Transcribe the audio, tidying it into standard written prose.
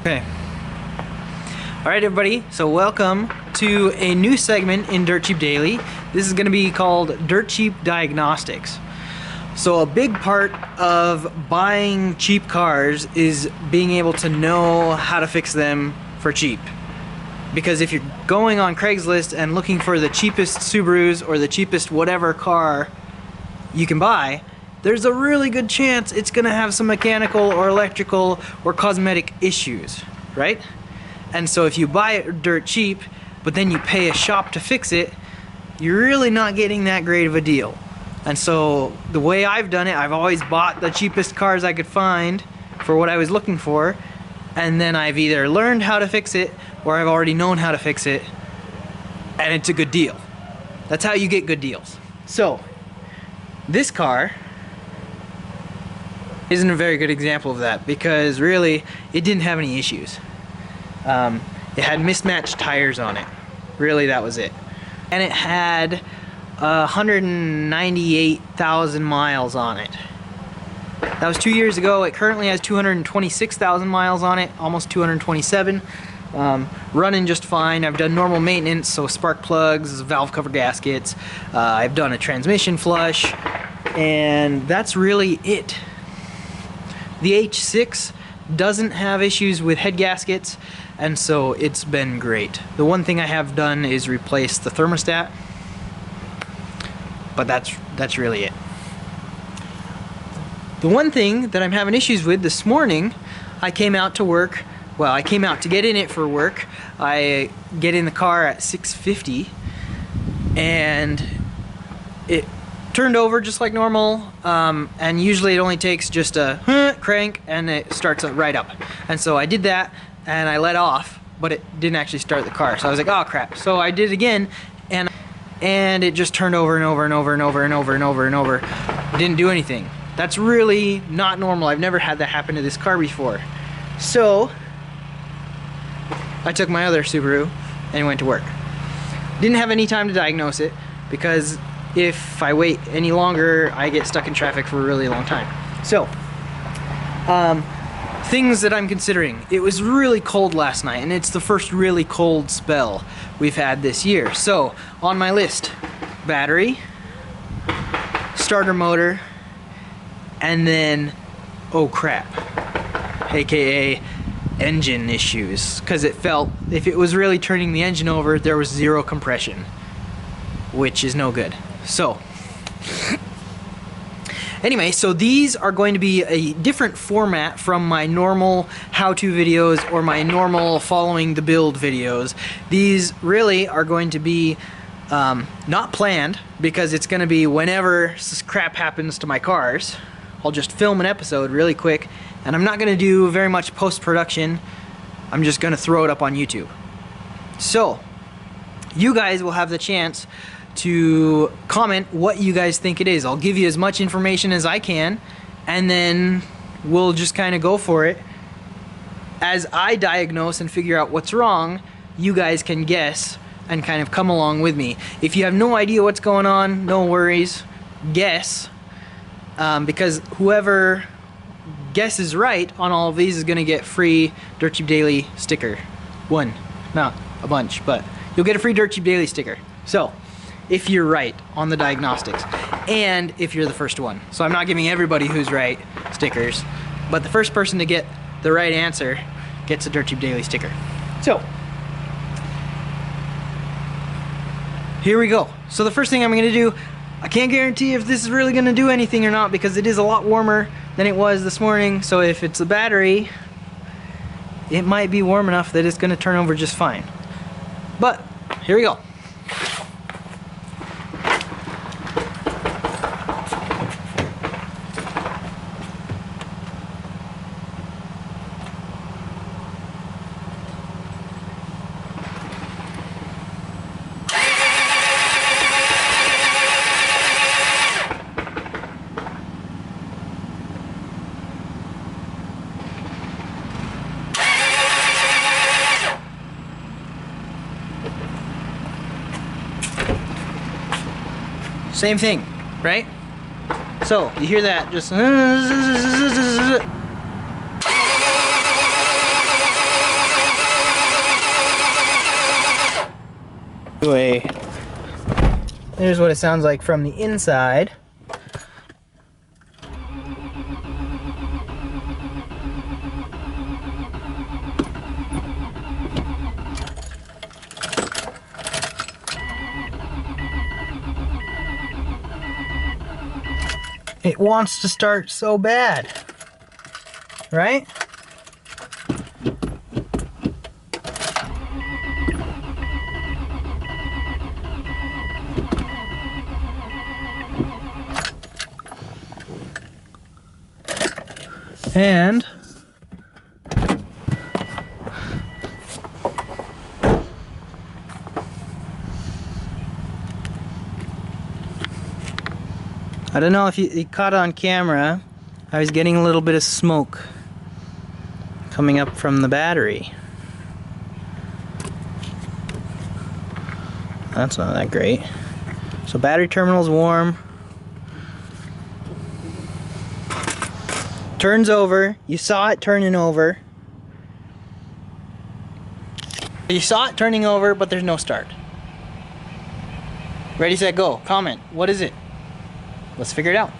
Okay. Alright everybody, so welcome to a new segment in Dirtcheap Daily. This is going to be called Dirtcheap Diagnostics. So a big part of buying cheap cars is being able to know how to fix them for cheap. Because if you're going on Craigslist and looking for the cheapest Subarus or the cheapest whatever car you can buy, there's a really good chance it's gonna have some mechanical or electrical or cosmetic issues, right? And so if you buy it dirt cheap, but then you pay a shop to fix it, you're really not getting that great of a deal. And so the way I've done it, I've always bought the cheapest cars I could find for what I was looking for, and then I've either learned how to fix it or I've already known how to fix it, and it's a good deal. That's how you get good deals. So this car isn't a very good example of that because really it didn't have any issues. It had mismatched tires on it. Really, that was it. And it had 198,000 miles on it. That was 2 years ago. It currently has 226,000 miles on it, almost 227. Running just fine. I've done normal maintenance, so spark plugs, valve cover gaskets. I've done a transmission flush, and that's really it. The H6 doesn't have issues with head gaskets, and so it's been great. The one thing I have done is replace the thermostat, but that's really it. The one thing that I'm having issues with this morning, I came out to work. Well, I came out to get in it for work. I get in the car at 6:50, and it turned over just like normal, and usually it only takes just a crank and it starts right up. And so I did that and I let off, but it didn't actually start the car. So I was like, oh crap. So I did it again, and it just turned over and over and over and over and over and over and over. It didn't do anything. That's really not normal. I've never had that happen to this car before. So I took my other Subaru and went to work. Didn't have any time to diagnose it because if I wait any longer, I get stuck in traffic for a really long time. So, things that I'm considering. It was really cold last night, and it's the first really cold spell we've had this year. So, on my list, battery, starter motor, and then, oh crap, aka engine issues. Because it felt, if it was really turning the engine over, there was zero compression, which is no good. So anyway, so these are going to be a different format from my normal how-to videos or my normal following the build videos. These really are going to be not planned, because it's going to be whenever crap happens to my cars. I'll just film an episode really quick, and I'm not going to do very much post-production. I'm just going to throw it up on YouTube. So you guys will have the chance to comment what you guys think it is. I'll give you as much information as I can, and then we'll just kind of go for it. As I diagnose and figure out what's wrong, you guys can guess and kind of come along with me. If you have no idea what's going on, no worries, guess, because whoever guesses right on all of these is going to get free Dirtcheap Daily sticker. One, not a bunch, but you'll get a free Dirtcheap Daily sticker. So if you're right on the diagnostics, and if you're the first one. So I'm not giving everybody who's right stickers, but the first person to get the right answer gets a Dirtcheap Daily sticker. So here we go. So the first thing I'm gonna do, I can't guarantee if this is really gonna do anything or not, because it is a lot warmer than it was this morning. So if it's the battery, it might be warm enough that it's gonna turn over just fine. But here we go. Same thing, right? So you hear that, just Anyway, here's what it sounds like from the inside. It wants to start so bad, right? And I don't know if you caught on camera, I was getting a little bit of smoke coming up from the battery. That's not that great. So battery terminal's warm. Turns over. You saw it turning over. You saw it turning over, but there's no start. Ready, set, go. Comment. What is it? Let's figure it out.